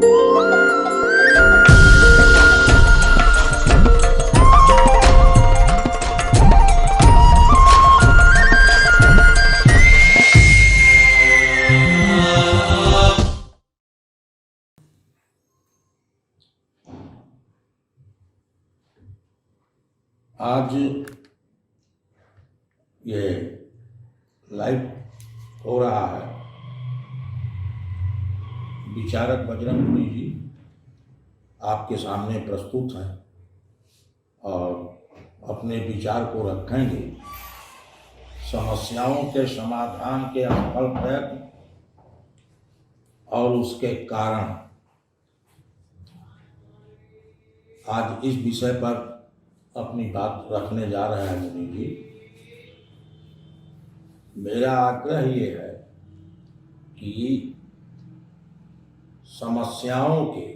आज ये लाइव हो रहा है। विचारक बजरंग मुनि जी आपके सामने प्रस्तुत हैं और अपने विचार को रखेंगे। समस्याओं के समाधान के असफल प्रयत्न और उसके कारण। आज इस विषय पर अपनी बात रखने जा रहे हैं मुनि जी। मेरा आग्रह ये है कि समस्याओं के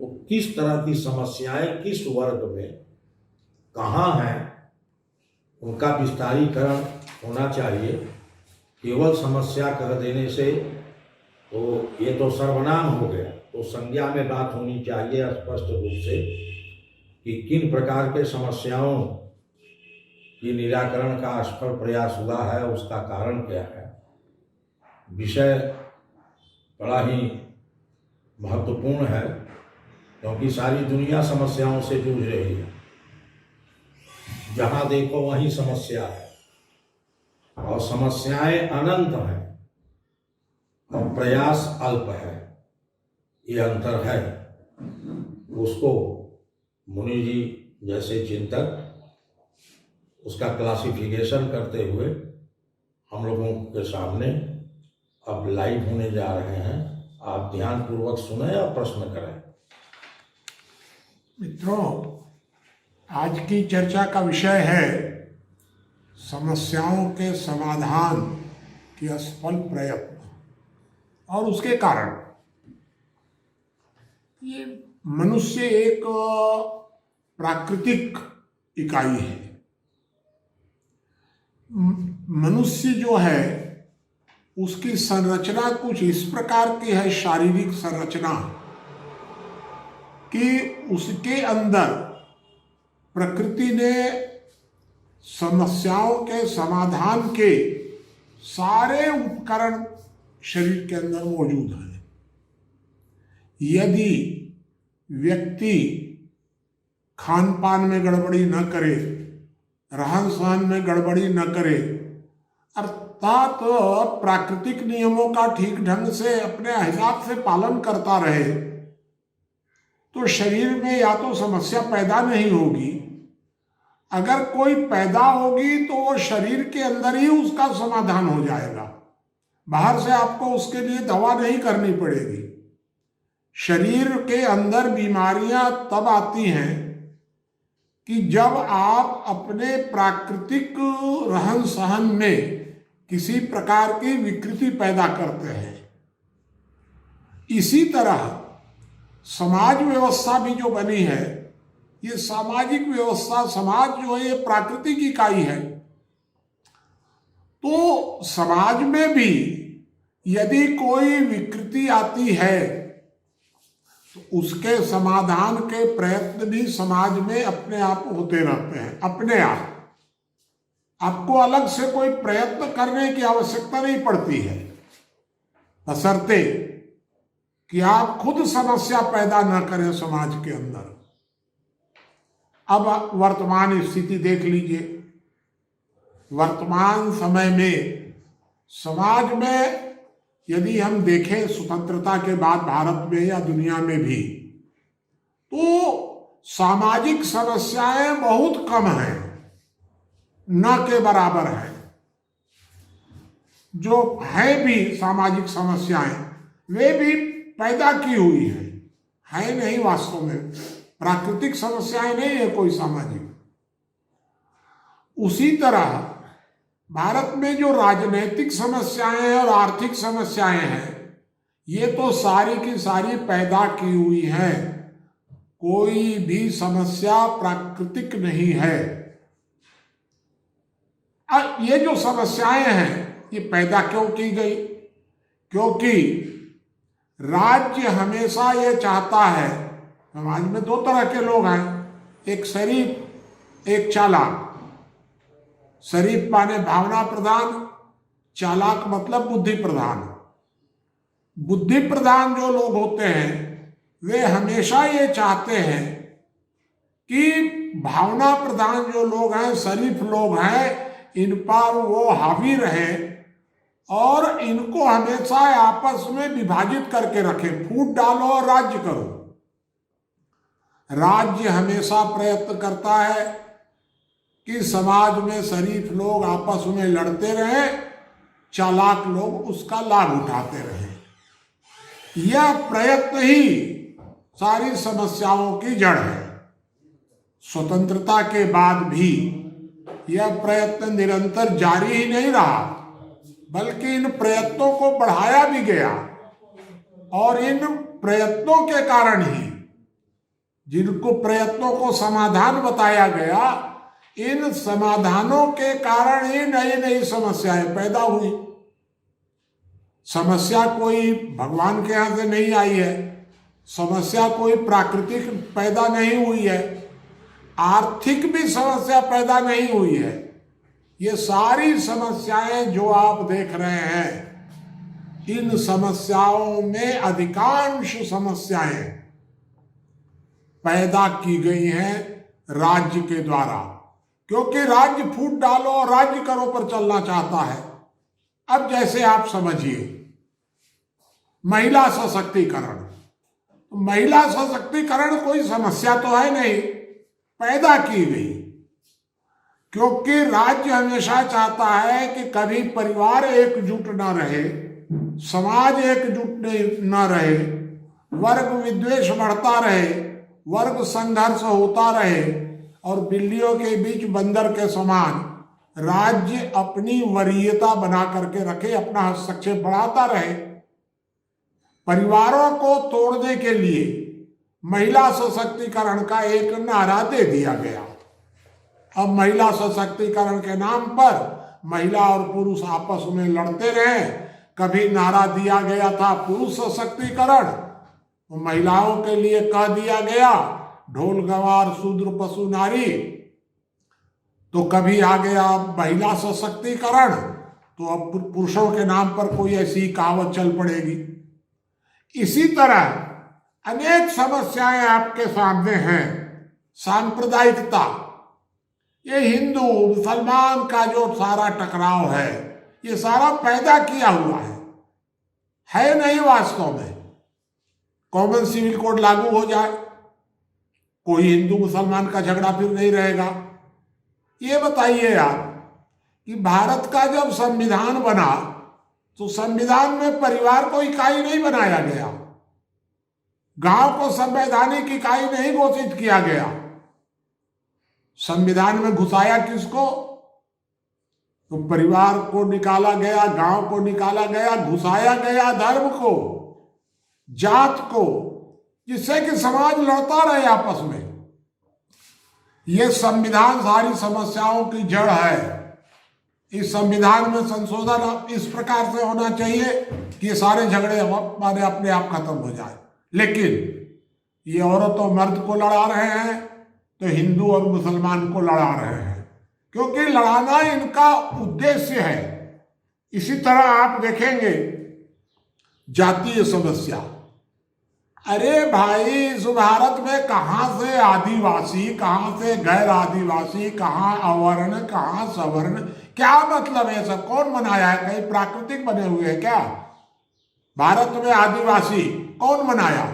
वो किस तरह की समस्याएं किस वर्ग में कहाँ हैं, उनका विस्तारीकरण होना चाहिए। केवल समस्या कह देने से तो ये तो सर्वनाम हो गया, तो संज्ञा में बात होनी चाहिए स्पष्ट रूप से कि किन प्रकार के समस्याओं की निराकरण का असफल प्रयास हुआ है, उसका कारण क्या है। विषय बड़ा ही महत्वपूर्ण है क्योंकि सारी दुनिया समस्याओं से जूझ रही है। जहाँ देखो वहीं समस्या है और समस्याएं अनंत हैं और प्रयास अल्प है। ये अंतर है। उसको मुनि जी जैसे चिंतक उसका क्लासिफिकेशन करते हुए हम लोगों के सामने अब लाइव होने जा रहे हैं। आप ध्यान पूर्वक सुने और प्रश्न करें। मित्रों, आज की चर्चा का विषय है समस्याओं के समाधान के असफल प्रयत्न और उसके कारण। ये मनुष्य एक प्राकृतिक इकाई है। मनुष्य जो है उसकी संरचना कुछ इस प्रकार की है, शारीरिक संरचना, कि उसके अंदर प्रकृति ने समस्याओं के समाधान के सारे उपकरण शरीर के अंदर मौजूद हैं। यदि व्यक्ति खान पान में गड़बड़ी न करे, रहन सहन में गड़बड़ी न करे, अर्थात प्राकृतिक नियमों का ठीक ढंग से अपने हिसाब से पालन करता रहे, तो शरीर में या तो समस्या पैदा नहीं होगी। अगर कोई पैदा होगी तो वो शरीर के अंदर ही उसका समाधान हो जाएगा। बाहर से आपको उसके लिए दवा नहीं करनी पड़ेगी। शरीर के अंदर बीमारियां तब आती हैं कि जब आप अपने प्राकृतिक रहन सहन में किसी प्रकार की विकृति पैदा करते हैं। इसी तरह समाज व्यवस्था भी जो बनी है, ये सामाजिक व्यवस्था, समाज जो है ये प्राकृतिक इकाई है। तो समाज में भी यदि कोई विकृति आती है तो उसके समाधान के प्रयत्न भी समाज में अपने आप होते रहते हैं। अपने आप आपको अलग से कोई प्रयत्न करने की आवश्यकता नहीं पड़ती है, बशर्ते कि आप खुद समस्या पैदा न करें समाज के अंदर। अब वर्तमान स्थिति देख लीजिए। वर्तमान समय में समाज में यदि हम देखें स्वतंत्रता के बाद भारत में या दुनिया में भी, तो सामाजिक समस्याएं बहुत कम हैं, न के बराबर है। जो है भी सामाजिक समस्याएं, वे भी पैदा की हुई है नहीं वास्तव में। प्राकृतिक समस्याएं नहीं है कोई सामाजिक। उसी तरह भारत में जो राजनीतिक समस्याएं हैं और आर्थिक समस्याएं हैं, ये तो सारी की सारी पैदा की हुई हैं। कोई भी समस्या प्राकृतिक नहीं है। ये जो समस्याएं हैं ये पैदा क्यों की गई? क्योंकि राज्य हमेशा ये चाहता है, समाज में दो तरह के लोग हैं, एक शरीफ, एक चालाक। शरीफ माने भावना प्रधान, चालाक मतलब बुद्धि प्रधान। बुद्धि प्रधान जो लोग होते हैं वे हमेशा ये चाहते हैं कि भावना प्रधान जो लोग हैं, शरीफ लोग हैं, इन पर वो हावी रहे और इनको हमेशा आपस में विभाजित करके रखे। फूट डालो और राज्य करो। राज्य हमेशा प्रयत्न करता है कि समाज में शरीफ लोग आपस में लड़ते रहें, चालाक लोग उसका लाभ उठाते रहें। यह प्रयत्न ही सारी समस्याओं की जड़ है। स्वतंत्रता के बाद भी यह प्रयत्न निरंतर जारी ही नहीं रहा, बल्कि इन प्रयत्नों को बढ़ाया भी गया। और इन प्रयत्नों के कारण ही, जिनको प्रयत्नों को समाधान बताया गया, इन समाधानों के कारण ही नई नई समस्याएं पैदा हुई। समस्या कोई भगवान के यहाँ से नहीं आई है, समस्या कोई प्राकृतिक पैदा नहीं हुई है, आर्थिक भी समस्या पैदा नहीं हुई है। ये सारी समस्याएं जो आप देख रहे हैं, इन समस्याओं में अधिकांश समस्याएं पैदा की गई हैं राज्य के द्वारा, क्योंकि राज्य फूट डालो और राज्य करो पर चलना चाहता है। अब जैसे आप समझिए महिला सशक्तिकरण, महिला सशक्तिकरण कोई समस्या तो है नहीं, पैदा की गई, क्योंकि राज्य हमेशा चाहता है कि कभी परिवार एकजुट न रहे, समाज एकजुट न रहे, वर्ग विद्वेष बढ़ता रहे, वर्ग संघर्ष होता रहे और बिल्लियों के बीच बंदर के समान राज्य अपनी वरीयता बना करके रखे, अपना हस्तक्षेप बढ़ाता रहे। परिवारों को तोड़ने के लिए महिला सशक्तिकरण का एक नारा दे दिया गया। अब महिला सशक्तिकरण के नाम पर महिला और पुरुष आपस में लड़ते रहे। कभी नारा दिया गया था पुरुष सशक्तिकरण, तो महिलाओं के लिए कह दिया गया ढोल गवार शूद्र पशु नारी। तो कभी आ गया महिला सशक्तिकरण, तो अब पुरुषों के नाम पर कोई ऐसी कहावत चल पड़ेगी। इसी तरह अनेक समस्याएं आपके सामने हैं। सांप्रदायिकता, ये हिंदू मुसलमान का जो सारा टकराव है, ये सारा पैदा किया हुआ है नहीं वास्तव में। कॉमन सिविल कोड लागू हो जाए, कोई हिंदू मुसलमान का झगड़ा फिर नहीं रहेगा। ये बताइए आप कि भारत का जब संविधान बना तो संविधान में परिवार को इकाई नहीं बनाया गया, गांव को संवैधानिक इकाई नहीं घोषित किया गया। संविधान में घुसाया किसको? तो परिवार को निकाला गया, गांव को निकाला गया, घुसाया गया धर्म को, जात को, जिससे कि समाज लड़ता रहे आपस में। यह संविधान सारी समस्याओं की जड़ है। इस संविधान में संशोधन इस प्रकार से होना चाहिए कि ये सारे झगड़े माने अपने आप खत्म हो जाए। लेकिन ये औरत और मर्द को लड़ा रहे हैं, तो हिंदू और मुसलमान को लड़ा रहे हैं, क्योंकि लड़ाना इनका उद्देश्य है। इसी तरह आप देखेंगे जातीय समस्या। अरे भाई, इस भारत में कहाँ से आदिवासी, कहाँ से गैर आदिवासी, कहाँ अवर्ण, कहाँ सवर्ण, क्या मतलब है? सब कौन बनाया है? कहीं प्राकृतिक बने हुए हैं क्या? भारत में आदिवासी कौन बनाया?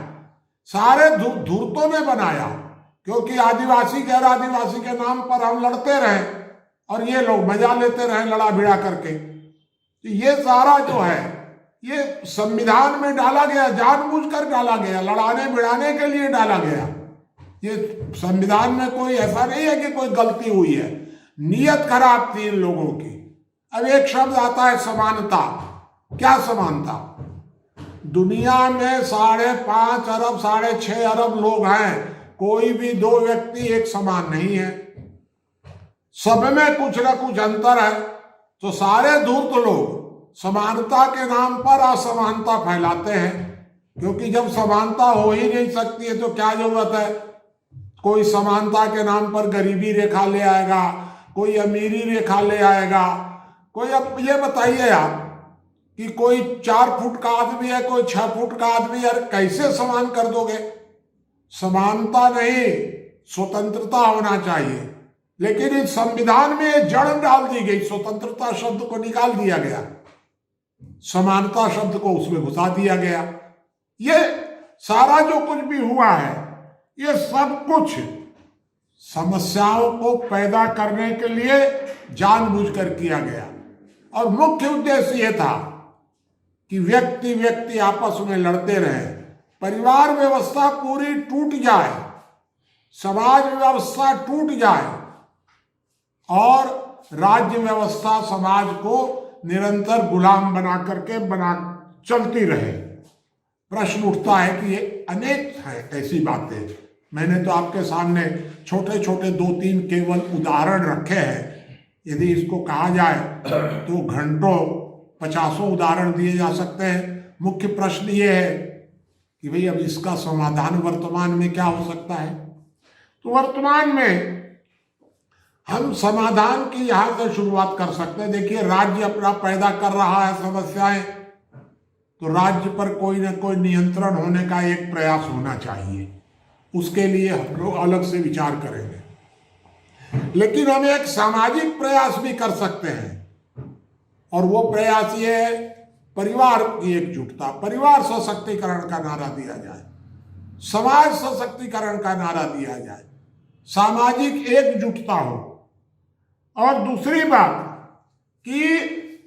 सारे धूर्तों ने बनाया, क्योंकि आदिवासी गैर आदिवासी के नाम पर हम लड़ते रहे और ये लोग मजा लेते रहे लड़ा भिड़ा करके। तो ये सारा जो है ये संविधान में डाला गया, जानबूझकर डाला गया, लड़ाने भिड़ाने के लिए डाला गया। ये संविधान में कोई ऐसा नहीं है कि कोई गलती हुई है, नीयत खराब थी इन लोगों की। अब एक शब्द आता है समानता। क्या समानता? दुनिया में 5.5 अरब 6.5 अरब लोग हैं, कोई भी दो व्यक्ति एक समान नहीं है, सब में कुछ ना कुछ अंतर है। तो सारे धूर्त लोग समानता के नाम पर असमानता फैलाते हैं। क्योंकि जब समानता हो ही नहीं सकती है तो क्या जरूरत है। कोई समानता के नाम पर गरीबी रेखा ले आएगा, कोई अमीरी रेखा ले आएगा, कोई। अब ये बताइए आप कि कोई 4 फुट का आदमी है, कोई 6 फुट का आदमी है, कैसे समान कर दोगे। समानता नहीं, स्वतंत्रता होना चाहिए। लेकिन इस संविधान में जड़ डाल दी गई, स्वतंत्रता शब्द को निकाल दिया गया, समानता शब्द को उसमें घुसा दिया गया। ये सारा जो कुछ भी हुआ है, ये सब कुछ समस्याओं को पैदा करने के लिए जानबूझकर किया गया। और मुख्य उद्देश्य ये था कि व्यक्ति व्यक्ति आपस में लड़ते रहे, परिवार व्यवस्था पूरी टूट जाए, समाज व्यवस्था टूट जाए और राज्य व्यवस्था समाज को निरंतर गुलाम बना करके चलती रहे। प्रश्न उठता है कि ये अनेक है ऐसी बातें। मैंने तो आपके सामने छोटे छोटे 2-3 केवल उदाहरण रखे हैं। यदि इसको कहा जाए तो घंटों 50 उदाहरण दिए जा सकते हैं। मुख्य प्रश्न ये है कि भाई अब इसका समाधान वर्तमान में क्या हो सकता है। तो वर्तमान में हम समाधान की यहां से शुरुआत कर सकते हैं। देखिए, राज्य अपना पैदा कर रहा है समस्याएं, तो राज्य पर कोई ना कोई नियंत्रण होने का एक प्रयास होना चाहिए। उसके लिए हम लोग अलग से विचार करेंगे। लेकिन हम एक सामाजिक प्रयास भी कर सकते हैं, और वो प्रयास ये है परिवार की एकजुटता, परिवार सशक्तिकरण का नारा दिया जाए, समाज सशक्तिकरण का नारा दिया जाए, सामाजिक एकजुटता हो। और दूसरी बात कि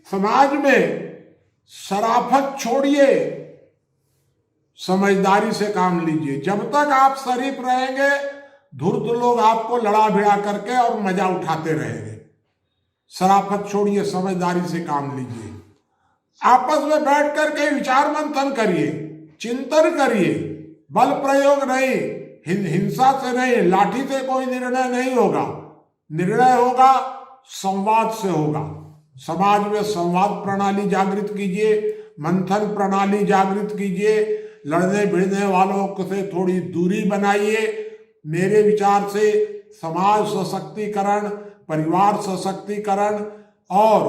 समाज में शराफत छोड़िए, समझदारी से काम लीजिए। जब तक आप शरीफ रहेंगे, धूर्त लोग आपको लड़ा भिड़ा करके और मजा उठाते रहेंगे। शराफत छोड़िए, समझदारी से काम लीजिए, आपस में बैठ करके विचार मंथन करिए, चिंतन करिए। बल प्रयोग नहीं, हिंसा से नहीं, लाठी से कोई निर्णय नहीं होगा। निर्णय होगा संवाद से होगा। समाज में संवाद प्रणाली जागृत कीजिए, मंथन प्रणाली जागृत कीजिए, लड़ने भिड़ने वालों से थोड़ी दूरी बनाइए। मेरे विचार से समाज सशक्तिकरण, परिवार सशक्तिकरण और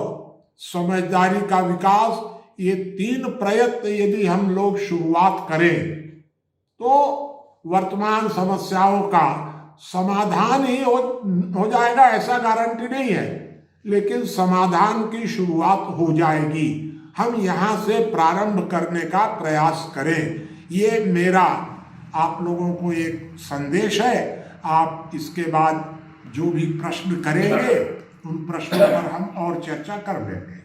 समझदारी का विकास, ये 3 प्रयत्न यदि हम लोग शुरुआत करें तो वर्तमान समस्याओं का समाधान ही हो जाएगा, ऐसा गारंटी नहीं है, लेकिन समाधान की शुरुआत हो जाएगी। हम यहाँ से प्रारंभ करने का प्रयास करें। ये मेरा आप लोगों को एक संदेश है। आप इसके बाद जो भी प्रश्न करेंगे, उन प्रश्नों पर हम और चर्चा कर लेंगे।